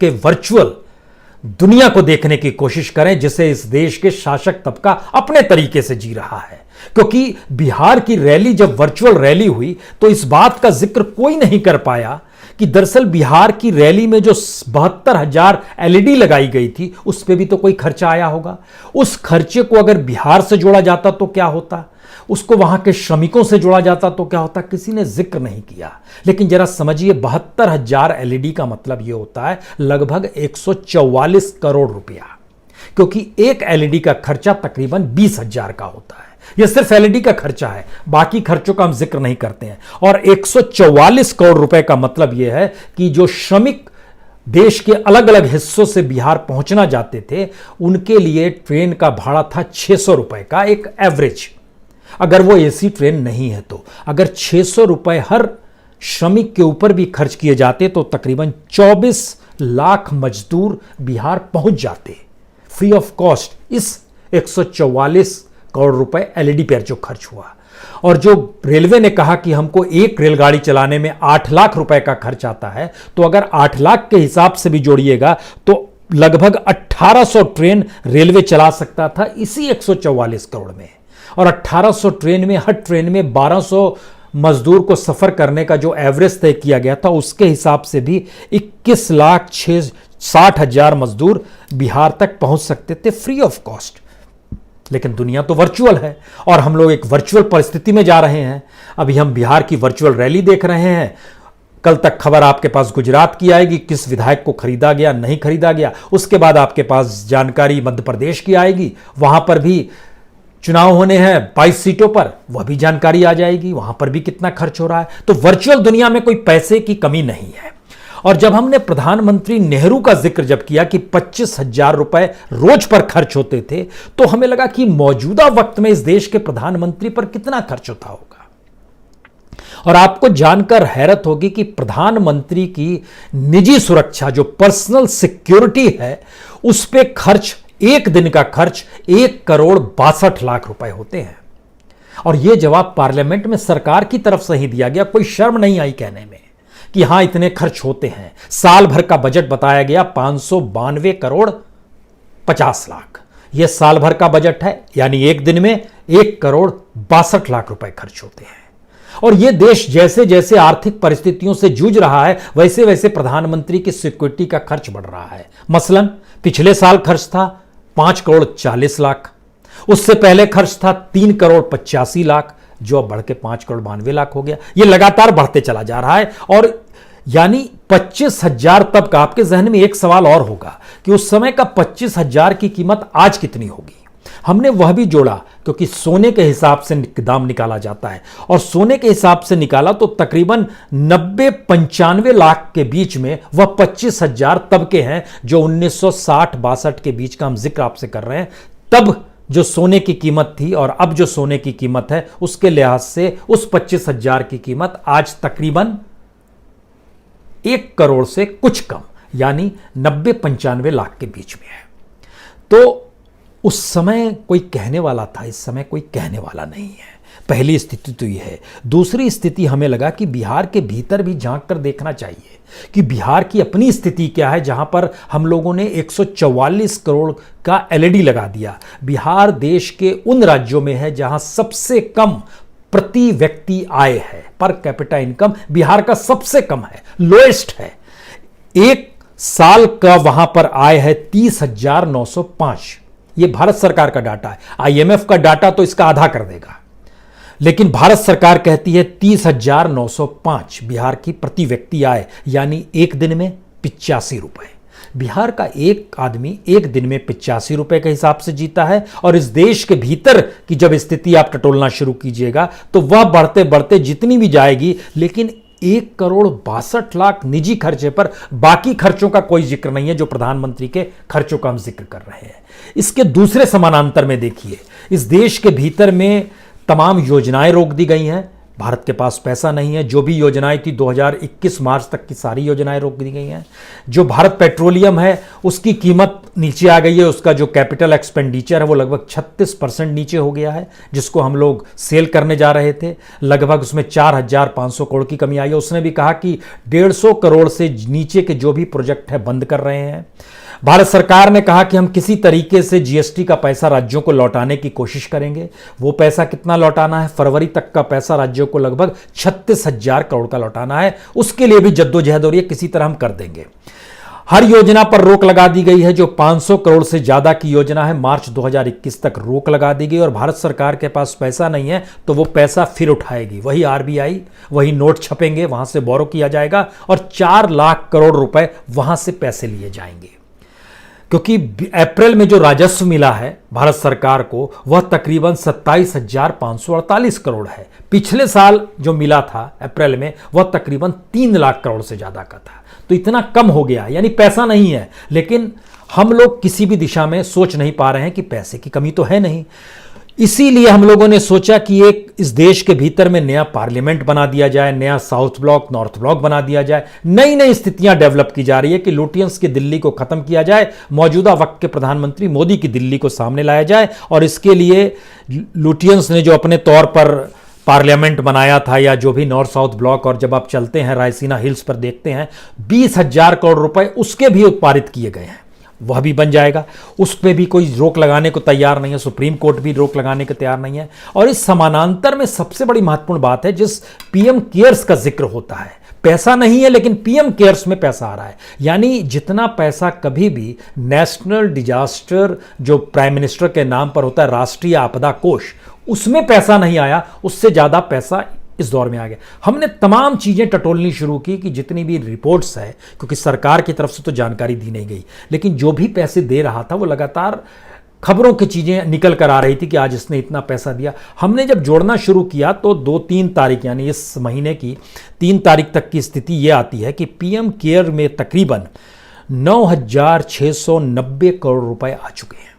के वर्चुअल दुनिया को देखने की कोशिश करें जिसे इस देश के शासक तबका अपने तरीके से जी रहा है। क्योंकि बिहार की रैली जब वर्चुअल रैली हुई तो इस बात का जिक्र कोई नहीं कर पाया कि दरअसल बिहार की रैली में जो 72,000 एलईडी लगाई गई थी उस पर भी तो कोई खर्चा आया होगा। उस खर्चे को अगर बिहार से जोड़ा जाता तो क्या होता, उसको वहां के श्रमिकों से जोड़ा जाता तो क्या होता, किसी ने जिक्र नहीं किया। लेकिन जरा समझिए, 72,000 एलईडी का मतलब यह होता है लगभग 144 करोड़ रुपया, क्योंकि एक एलईडी का खर्चा तकरीबन 20,000 का होता है। यह सिर्फ एलईडी का खर्चा है, बाकी खर्चों का हम जिक्र नहीं करते हैं। और 144 करोड़ रुपए का मतलब यह है कि जो श्रमिक देश के अलग अलग हिस्सों से बिहार पहुंचना जाते थे उनके लिए ट्रेन का भाड़ा था 600 रुपए का एक एवरेज, अगर वो एसी ट्रेन नहीं है तो। अगर 600 रुपए हर श्रमिक के ऊपर भी खर्च किए जाते तो तकरीबन 24 लाख मजदूर बिहार पहुंच जाते फ्री ऑफ कॉस्ट इस 144 करोड़ रुपए एलईडी पर जो खर्च हुआ। और जो रेलवे ने कहा कि हमको एक रेलगाड़ी चलाने में 8 लाख रुपए का खर्च आता है, तो अगर 8 लाख के हिसाब से भी जोड़िएगा तो लगभग 1800 ट्रेन रेलवे चला सकता था इसी 144 करोड़ में। और 1800 ट्रेन में हर ट्रेन में 1200 मजदूर को सफर करने का जो एवरेज तय किया गया था उसके हिसाब से भी 21,60,000 मजदूर बिहार तक पहुंच सकते थे फ्री ऑफ कॉस्ट। लेकिन दुनिया तो वर्चुअल है और हम लोग एक वर्चुअल परिस्थिति में जा रहे हैं। अभी हम बिहार की वर्चुअल रैली देख रहे हैं। कल तक खबर आपके पास गुजरात की आएगी, किस विधायक को खरीदा गया नहीं खरीदा गया। उसके बाद आपके पास जानकारी मध्य प्रदेश की आएगी, वहां पर भी चुनाव होने हैं 22 सीटों पर, वह भी जानकारी आ जाएगी, वहां पर भी कितना खर्च हो रहा है। तो वर्चुअल दुनिया में कोई पैसे की कमी नहीं है। और जब हमने प्रधानमंत्री नेहरू का जिक्र जब किया कि 25,000 रुपए रोज पर खर्च होते थे, तो हमें लगा कि मौजूदा वक्त में इस देश के प्रधानमंत्री पर कितना खर्च होता होगा। और आपको जानकर हैरत होगी कि प्रधानमंत्री की निजी सुरक्षा जो पर्सनल सिक्योरिटी है उस पे खर्च, एक दिन का खर्च 1,62,00,000 रुपए होते हैं। और यह जवाब पार्लियामेंट में सरकार की तरफ से ही दिया गया, कोई शर्म नहीं आई कहने में कि हां इतने खर्च होते हैं। साल भर का बजट बताया गया 592,50,00,000। यह साल भर का बजट है, यानी एक दिन में 1,62,00,000 रुपए खर्च होते हैं। और यह देश जैसे जैसे आर्थिक परिस्थितियों से जूझ रहा है वैसे वैसे प्रधानमंत्री की सिक्योरिटी का खर्च बढ़ रहा है। मसलन पिछले साल खर्च था 5,40,00,000, उससे पहले खर्च था 3,85,00,000, जो अब बढ़ के 5,92,00,000 हो गया। यह लगातार बढ़ते चला जा रहा है। और यानी 25,000 तब का, आपके जहन में एक सवाल और होगा कि उस समय का 25,000 की कीमत आज कितनी होगी। हमने वह भी जोड़ा, क्योंकि सोने के हिसाब से दाम निकाला जाता है और सोने के हिसाब से निकाला तो तकरीबन 90-95 लाख के बीच में वह 25,000 तब के हैं जो 1960-62 के बीच का हम जिक्र आपसे कर रहे हैं। तब जो सोने की कीमत थी और अब जो सोने की कीमत है उसके लिहाज से उस 25,000 की कीमत आज तकरीबन 1 करोड़ से कुछ कम, यानी 90-95 लाख के बीच में है। तो उस समय कोई कहने वाला था, इस समय कोई कहने वाला नहीं है। पहली स्थिति तो यह है। दूसरी स्थिति हमें लगा कि बिहार के भीतर भी झांक कर देखना चाहिए कि बिहार की अपनी स्थिति क्या है, जहां पर हम लोगों ने 144 करोड़ का एलईडी लगा दिया। बिहार देश के उन राज्यों में है जहां सबसे कम प्रति व्यक्ति आय है, पर कैपिटा इनकम बिहार का सबसे कम है, लोएस्ट है। एक साल का वहां पर आय है 30,905। यह भारत सरकार का डाटा है। आईएमएफ का डाटा तो इसका आधा कर देगा, लेकिन भारत सरकार कहती है 30,905 बिहार की प्रति व्यक्ति आय, यानी एक दिन में 85 रुपए। बिहार का एक आदमी एक दिन में 85 रुपए के हिसाब से जीता है। और इस देश के भीतर की जब स्थिति आप टटोलना शुरू कीजिएगा तो वह बढ़ते बढ़ते जितनी भी जाएगी, लेकिन 1,62,00,000 निजी खर्चे पर, बाकी खर्चों का कोई जिक्र नहीं है जो प्रधानमंत्री के खर्चों का हम जिक्र कर रहे हैं। इसके दूसरे समानांतर में देखिए, इस देश के भीतर में तमाम योजनाएं रोक दी गई हैं। भारत के पास पैसा नहीं है। जो भी योजनाएं थी 2021 मार्च तक की सारी योजनाएं रोक दी गई हैं। जो भारत पेट्रोलियम है उसकी कीमत नीचे आ गई है, उसका जो कैपिटल एक्सपेंडिचर है वो लगभग 36% नीचे हो गया है, जिसको हम लोग सेल करने जा रहे थे। लगभग उसमें 4,500 करोड़ की कमी आई है। उसने भी कहा कि 150 करोड़ से नीचे के जो भी प्रोजेक्ट है बंद कर रहे हैं। भारत सरकार ने कहा कि हम किसी तरीके से जीएसटी का पैसा राज्यों को लौटाने की कोशिश करेंगे। वो पैसा कितना लौटाना है? फरवरी तक का पैसा राज्यों को लगभग 36,000 करोड़ का लौटाना है। उसके लिए भी जद्दोजहद हो रही है, किसी तरह हम कर देंगे। हर योजना पर रोक लगा दी गई है। जो 500 करोड़ से ज्यादा की योजना है मार्च 2021 तक रोक लगा दी गई, और भारत सरकार के पास पैसा नहीं है तो वो पैसा फिर उठाएगी। वही आरबीआई, वही नोट छपेंगे, वहां से बोरो किया जाएगा और 4 लाख करोड़ रुपए वहां से पैसे लिए जाएंगे। क्योंकि अप्रैल में जो राजस्व मिला है भारत सरकार को वह तकरीबन 27,548 करोड़ है। पिछले साल जो मिला था अप्रैल में वह तकरीबन 3 लाख करोड़ से ज्यादा का था। तो इतना कम हो गया, यानी पैसा नहीं है। लेकिन हम लोग किसी भी दिशा में सोच नहीं पा रहे हैं कि पैसे की कमी तो है नहीं। इसीलिए हम लोगों ने सोचा कि एक इस देश के भीतर में नया पार्लियामेंट बना दिया जाए, नया साउथ ब्लॉक नॉर्थ ब्लॉक बना दिया जाए। नई नई स्थितियां डेवलप की जा रही है कि लुटियंस की दिल्ली को खत्म किया जाए, मौजूदा वक्त के प्रधानमंत्री मोदी की दिल्ली को सामने लाया जाए। और इसके लिए लुटियंस ने जो अपने तौर पर पार्लियामेंट बनाया था, या जो भी नॉर्थ साउथ ब्लॉक, और जब आप चलते हैं रायसीना हिल्स पर देखते हैं 20,000 करोड़ रुपए उसके भी उत्पादित किए गए हैं, वह भी बन जाएगा। उस पर भी कोई रोक लगाने को तैयार नहीं है। सुप्रीम कोर्ट भी रोक लगाने को तैयार नहीं है। और इस समानांतर में सबसे बड़ी महत्वपूर्ण बात है, जिस पीएम केयर्स का जिक्र होता है, पैसा नहीं है लेकिन पीएम केयर्स में पैसा आ रहा है। यानी जितना पैसा कभी भी नेशनल डिजास्टर जो प्राइम मिनिस्टर के नाम पर होता है, राष्ट्रीय आपदा कोष, उसमें पैसा नहीं आया, उससे ज्यादा पैसा इस दौर में आ गया। हमने तमाम चीजें टटोलनी शुरू की कि जितनी भी रिपोर्ट्स है, क्योंकि सरकार की तरफ से तो जानकारी दी नहीं गई, लेकिन जो भी पैसे दे रहा था वो लगातार खबरों की चीजें निकल कर आ रही थी कि आज इसने इतना पैसा दिया। हमने जब जोड़ना शुरू किया तो 2-3 तारीख, यानी इस महीने की 3 तारीख तक की स्थिति यह आती है कि पीएम केयर में तकरीबन 9,690 करोड़ रुपए आ चुके हैं।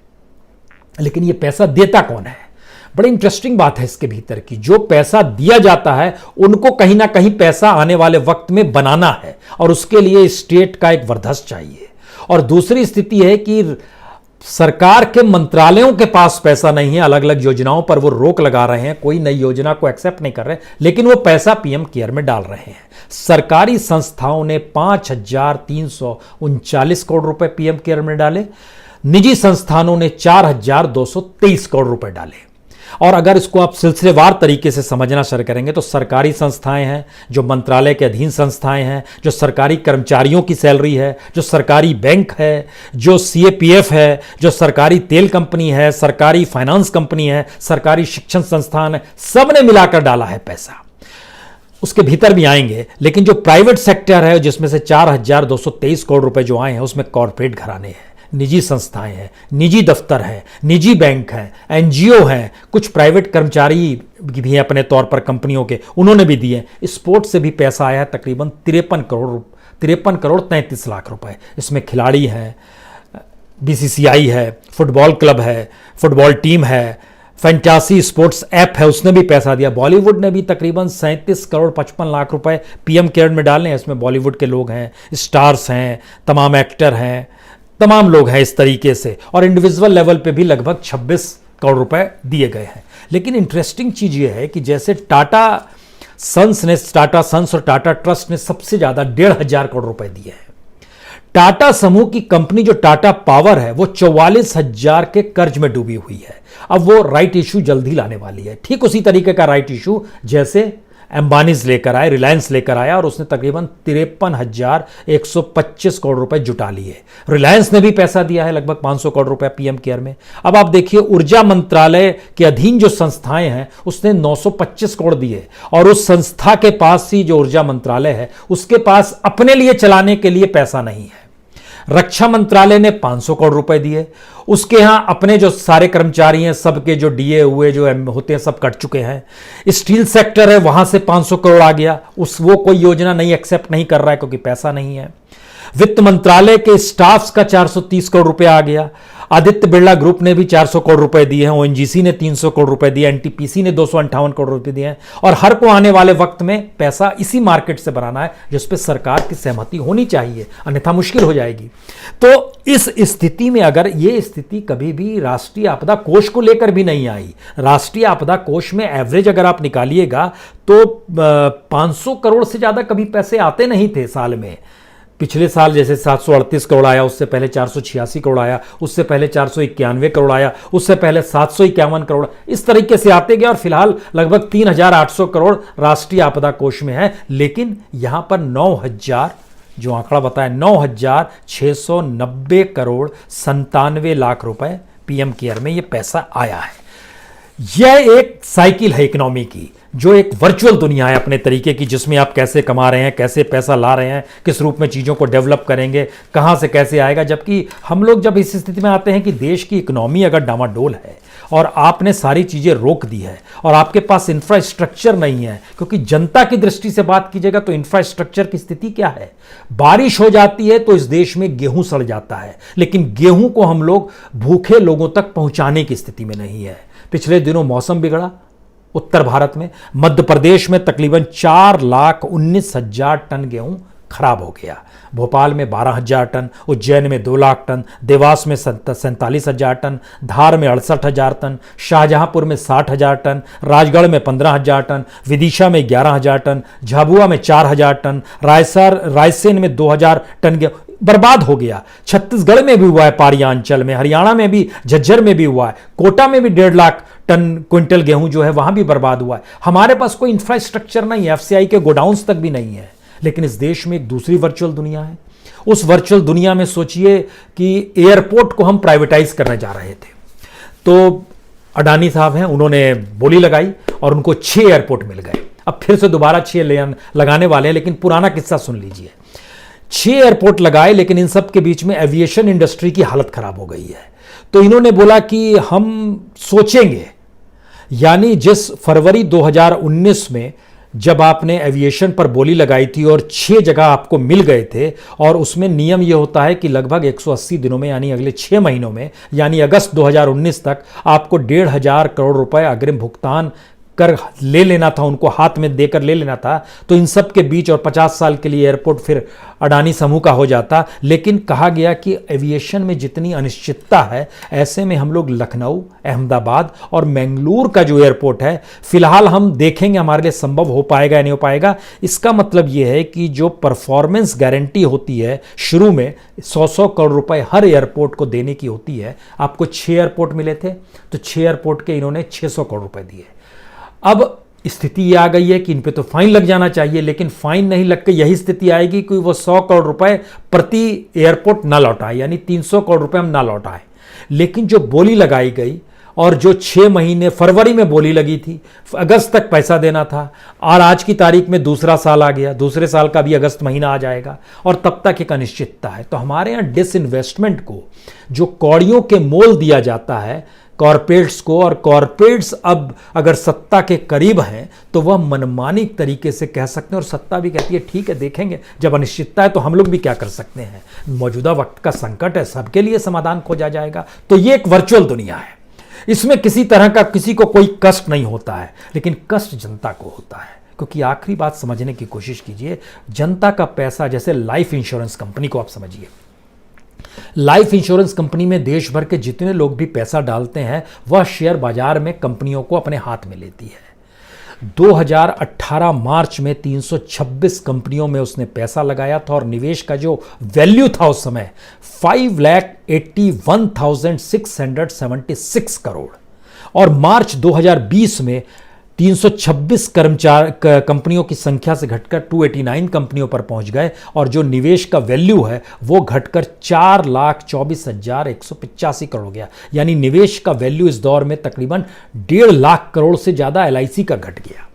लेकिन यह पैसा देता कौन है? बड़ी इंटरेस्टिंग बात है इसके भीतर की। जो पैसा दिया जाता है उनको कहीं ना कहीं पैसा आने वाले वक्त में बनाना है, और उसके लिए स्टेट का एक वर्धस चाहिए। और दूसरी स्थिति है कि सरकार के मंत्रालयों के पास पैसा नहीं है। अलग अलग योजनाओं पर वो रोक लगा रहे हैं, कोई नई योजना को एक्सेप्ट नहीं कर रहे, लेकिन वो पैसा पीएम केयर में डाल रहे हैं। सरकारी संस्थाओं ने 5,339 करोड़ रुपए पीएम केयर में डाले, निजी संस्थानों ने 4,223 करोड़ रुपए डाले। और अगर इसको आप सिलसिलेवार तरीके से समझना शुरू करेंगे तो सरकारी संस्थाएं हैं, जो मंत्रालय के अधीन संस्थाएं हैं, जो सरकारी कर्मचारियों की सैलरी है, जो सरकारी बैंक है, जो सीएपीएफ है, जो सरकारी तेल कंपनी है, सरकारी फाइनेंस कंपनी है, सरकारी शिक्षण संस्थान है, सब ने मिलाकर डाला है पैसा। उसके भीतर भी आएंगे, लेकिन जो प्राइवेट सेक्टर है जिसमें से 4,223 करोड़ रुपए जो आए हैं उसमें कॉर्पोरेट घराने हैं, निजी संस्थाएं हैं, निजी दफ्तर हैं, निजी बैंक हैं, एनजीओ हैं, कुछ प्राइवेट कर्मचारी भी हैं अपने तौर पर कंपनियों के, उन्होंने भी दिए। स्पोर्ट्स से भी पैसा आया है तकरीबन 53 करोड़ 33 लाख रुपए। इसमें खिलाड़ी हैं, बीसीसीआई है, फुटबॉल क्लब है, फुटबॉल टीम है, फैंटासी स्पोर्ट्स ऐप है, उसने भी पैसा दिया। बॉलीवुड ने भी तकरीबन 37 करोड़ 55 लाख रुपए पीएम केयर में डाले हैं। इसमें बॉलीवुड के लोग हैं, स्टार्स हैं, तमाम एक्टर हैं, तमाम लोग हैं इस तरीके से। और इंडिविजुअल लेवल पे भी लगभग 26 करोड़ रुपए दिए गए हैं। लेकिन इंटरेस्टिंग चीज ये है कि जैसे टाटा सन्स और टाटा ट्रस्ट ने सबसे ज्यादा 1,500 करोड़ रुपए दिए हैं। टाटा समूह की कंपनी जो टाटा पावर है वो 44,000 के कर्ज में डूबी हुई है। अब वो राइट इशू जल्दी लाने वाली है, ठीक उसी तरीके का राइट इशू जैसे एम्बानीज लेकर आए, रिलायंस लेकर आया, और उसने तकरीबन 53,125 करोड़ रुपए जुटा लिए। रिलायंस ने भी पैसा दिया है लगभग 500 करोड़ रुपए पीएम केयर में। अब आप देखिए ऊर्जा मंत्रालय के अधीन जो संस्थाएं हैं उसने 925 करोड़ दिए, और उस संस्था के पास ही जो ऊर्जा मंत्रालय है उसके पास अपने लिए चलाने के लिए पैसा नहीं है। रक्षा मंत्रालय ने 500 करोड़ रुपए दिए, उसके यहां अपने जो सारे कर्मचारी हैं सबके जो डीए हुए जो होते हैं सब कट चुके हैं। स्टील सेक्टर है वहां से 500 करोड़ आ गया, वो कोई योजना नहीं एक्सेप्ट नहीं कर रहा है क्योंकि पैसा नहीं है। वित्त मंत्रालय के स्टाफ्स का 430 करोड़ रुपए आ गया, आदित्य बिरला ग्रुप ने भी 400 करोड़ रुपए दिए हैं, ओएनजीसी ने 300 करोड़ रुपए दिए, एनटीपीसी ने 258 करोड़ रुपए दिए हैं। और हर को आने वाले वक्त में पैसा इसी मार्केट से बनाना है जिस पे सरकार की सहमति होनी चाहिए, अन्यथा मुश्किल हो जाएगी। तो इस स्थिति में अगर ये स्थिति कभी भी राष्ट्रीय आपदा कोष को लेकर भी नहीं आई, राष्ट्रीय आपदा कोष में एवरेज अगर आप निकालिएगा तो 500 करोड़ से ज्यादा कभी पैसे आते नहीं थे साल में। पिछले साल जैसे 738 करोड़ आया, उससे पहले 486 करोड़ आया, उससे पहले 491 करोड़ आया, उससे पहले 751 करोड़, इस तरीके से आते गए और फिलहाल लगभग 3800 करोड़ राष्ट्रीय आपदा कोष में है। लेकिन यहां पर 9000 जो आंकड़ा बताया 9690 करोड़ 97 लाख रुपए पीएम केयर में ये पैसा आया है। यह एक साइकिल है इकोनॉमी की, जो एक वर्चुअल दुनिया है अपने तरीके की, जिसमें आप कैसे कमा रहे हैं, कैसे पैसा ला रहे हैं, किस रूप में चीज़ों को डेवलप करेंगे, कहां से कैसे आएगा। जबकि हम लोग जब इस स्थिति में आते हैं कि देश की इकोनॉमी अगर डामाडोल है और आपने सारी चीज़ें रोक दी है और आपके पास इंफ्रास्ट्रक्चर नहीं है, क्योंकि जनता की दृष्टि से बात कीजिएगा तो इंफ्रास्ट्रक्चर की स्थिति क्या है, बारिश हो जाती है तो इस देश में गेहूं सड़ जाता है, लेकिन गेहूं को हम लोग भूखे लोगों तक पहुंचाने की स्थिति में नहीं है। पिछले दिनों मौसम बिगड़ा उत्तर भारत में, मध्य प्रदेश में तकरीबन 4,19,000 टन गेहूं खराब हो गया, भोपाल में 12,000 टन, उज्जैन में 2 लाख टन, देवास में 47,000 टन, धार में 68,000 टन, शाहजहांपुर में 60,000 टन, राजगढ़ में 15,000 टन, विदिशा में 11,000 टन, झाबुआ में 4,000 टन, रायसेन में 2,000 टन गेहूं बर्बाद हो गया। छत्तीसगढ़ में भी हुआ है, पारिया अंचल में, हरियाणा में भी, झज्जर में भी हुआ है, कोटा में भी 1.5 लाख टन क्विंटल गेहूं जो है वहां भी बर्बाद हुआ है। हमारे पास कोई इंफ्रास्ट्रक्चर नहीं है, एफसीआई के गोडाउन्स तक भी नहीं है। लेकिन इस देश में एक दूसरी वर्चुअल दुनिया है। उस वर्चुअल दुनिया में सोचिए कि एयरपोर्ट को हम प्राइवेटाइज करने जा रहे थे, तो अडानी साहब हैं, उन्होंने बोली लगाई और उनको 6 एयरपोर्ट मिल गए। अब फिर से दोबारा 6 लगाने वाले हैं, लेकिन पुराना किस्सा सुन लीजिए। 6 एयरपोर्ट लगाए, लेकिन इन सब के बीच में एविएशन इंडस्ट्री की हालत खराब हो गई है। तो इन्होंने बोला कि हम सोचेंगे, यानी जिस फरवरी 2019 में जब आपने एविएशन पर बोली लगाई थी और 6 जगह आपको मिल गए थे, और उसमें नियम यह होता है कि लगभग 180 दिनों में, यानी अगले 6 महीनों में, यानी अगस्त 2019 तक आपको 1,500 करोड़ रुपए अग्रिम भुगतान कर ले लेना था, उनको हाथ में देकर ले लेना था। तो इन सब के बीच और 50 साल के लिए एयरपोर्ट फिर अडानी समूह का हो जाता। लेकिन कहा गया कि एविएशन में जितनी अनिश्चितता है, ऐसे में हम लोग लखनऊ, अहमदाबाद और मैंगलोर का जो एयरपोर्ट है, फिलहाल हम देखेंगे हमारे लिए संभव हो पाएगा या नहीं हो पाएगा। इसका मतलब यह है कि जो परफॉर्मेंस गारंटी होती है शुरू में 100 करोड़ रुपए हर एयरपोर्ट को देने की होती है। आपको 6 एयरपोर्ट मिले थे, तो 6 एयरपोर्ट के इन्होंने 600 करोड़ रुपए दिए। अब स्थिति ये आ गई है कि इन पे तो फाइन लग जाना चाहिए, लेकिन फाइन नहीं लग के यही स्थिति आएगी कि वो 100 करोड़ रुपए प्रति एयरपोर्ट ना लौटाए, यानी 300 करोड़ रुपए हम ना लौटाए। लेकिन जो बोली लगाई गई और जो 6 महीने फरवरी में बोली लगी थी, अगस्त तक पैसा देना था, और आज की तारीख में दूसरा साल आ गया, दूसरे साल का भी अगस्त महीना आ जाएगा और तब तक एक अनिश्चितता है। तो हमारे यहाँ डिसइन्वेस्टमेंट को जो कौड़ियों के मोल दिया जाता है कॉरपोरेट्स को, और कॉरपोरेट्स अब अगर सत्ता के करीब हैं तो वह मनमानी तरीके से कह सकते हैं, और सत्ता भी कहती है ठीक है देखेंगे, जब अनिश्चितता है तो हम लोग भी क्या कर सकते हैं, मौजूदा वक्त का संकट है, सबके लिए समाधान खोजा जाएगा। तो ये एक वर्चुअल दुनिया है, इसमें किसी तरह का किसी को कोई कष्ट नहीं होता है, लेकिन कष्ट जनता को होता है। क्योंकि आखिरी बात समझने की कोशिश कीजिए, जनता का पैसा, जैसे लाइफ इंश्योरेंस कंपनी को आप समझिए, लाइफ इंश्योरेंस कंपनी में देश भर के जितने लोग भी पैसा डालते हैं, वह शेयर बाजार में कंपनियों को अपने हाथ में लेती है। 2018 मार्च में 326 कंपनियों में उसने पैसा लगाया था, और निवेश का जो वैल्यू था उस समय 5,81,676 करोड़। और मार्च 2020 में 326 कंपनियों की संख्या से घटकर 289 कंपनियों पर पहुंच गए, और जो निवेश का वैल्यू है वो घटकर 4,24,185 करोड़ हो गया। यानी निवेश का वैल्यू इस दौर में तकरीबन 1.5 लाख करोड़ से ज्यादा एलआईसी का घट गया।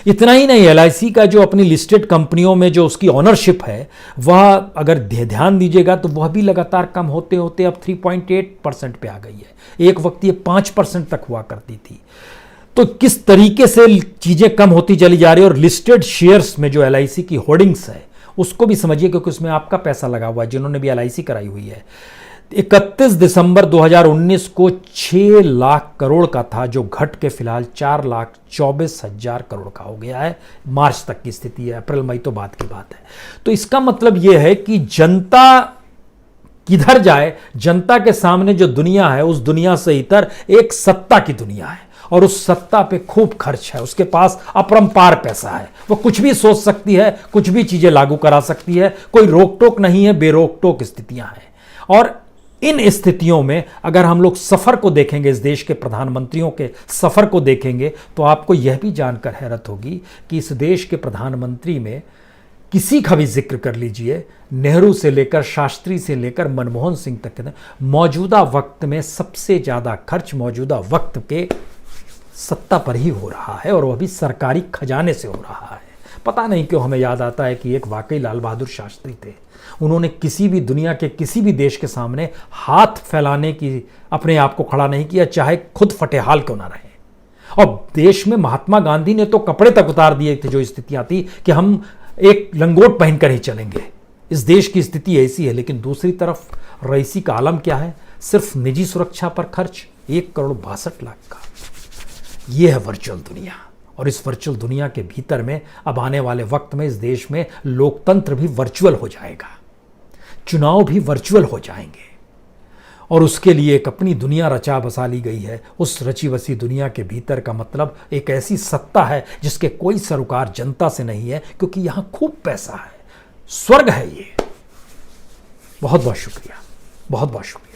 इतना ही नहीं, एलआईसी का जो अपनी लिस्टेड कंपनियों में जो उसकी ऑनरशिप है, वह अगर ध्यान दीजिएगा तो वह भी लगातार कम होते होते अब 3.8% पे आ गई है। एक वक्त ये 5% तक हुआ करती थी। तो किस तरीके से चीजें कम होती चली जा रही है। और लिस्टेड शेयर्स में जो एलआईसी की होर्डिंग्स है उसको भी समझिए, क्योंकि उसमें आपका पैसा लगा हुआ है, जिन्होंने भी एलआईसी कराई हुई है। 31 दिसंबर 2019 को 6 लाख करोड़ का था, जो घट के फिलहाल 4,24,000 करोड़ का हो गया है। मार्च तक की स्थिति है, अप्रैल मई तो बाद की बात है। तो इसका मतलब यह है कि जनता किधर जाए, जनता के सामने जो दुनिया है उस दुनिया से इतर एक सत्ता की दुनिया है, और उस सत्ता पे खूब खर्च है, उसके पास अपरंपार पैसा है, वो कुछ भी सोच सकती है, कुछ भी चीजें लागू करा सकती है, कोई रोक टोक नहीं है, बेरोक टोक स्थितियां हैं। और इन स्थितियों में अगर हम लोग सफर को देखेंगे, इस देश के प्रधानमंत्रियों के सफर को देखेंगे, तो आपको यह भी जानकर हैरत होगी कि इस देश के प्रधानमंत्री में किसी का भी जिक्र कर लीजिए, नेहरू से लेकर, शास्त्री से लेकर मनमोहन सिंह तक, मौजूदा वक्त में सबसे ज्यादा खर्च मौजूदा वक्त के सत्ता पर ही हो रहा है, और वह भी सरकारी खजाने से हो रहा है। पता नहीं क्यों हमें याद आता है कि एक वाकई लाल बहादुर शास्त्री थे। उन्होंने किसी भी दुनिया के किसी भी देश के सामने हाथ फैलाने की अपने आप को खड़ा नहीं किया, चाहे खुद फटेहाल क्यों ना रहे। और देश में महात्मा गांधी ने तो कपड़े तक उतार दिए थे, जो स्थितियां थी कि हम एक लंगोट पहनकर ही चलेंगे। इस देश की स्थिति ऐसी है। लेकिन दूसरी तरफ रईसी का आलम क्या है? सिर्फ निजी सुरक्षा पर खर्च 1,62,00,000 का। यह है वर्चुअल दुनिया। और इस वर्चुअल दुनिया के भीतर में अब आने वाले वक्त में इस देश में लोकतंत्र भी वर्चुअल हो जाएगा, चुनाव भी वर्चुअल हो जाएंगे, और उसके लिए एक अपनी दुनिया रचा बसा ली गई है। उस रची बसी दुनिया के भीतर का मतलब एक ऐसी सत्ता है जिसके कोई सरोकार जनता से नहीं है, क्योंकि यहां खूब पैसा है, स्वर्ग है ये। बहुत बहुत शुक्रिया, बहुत बहुत शुक्रिया।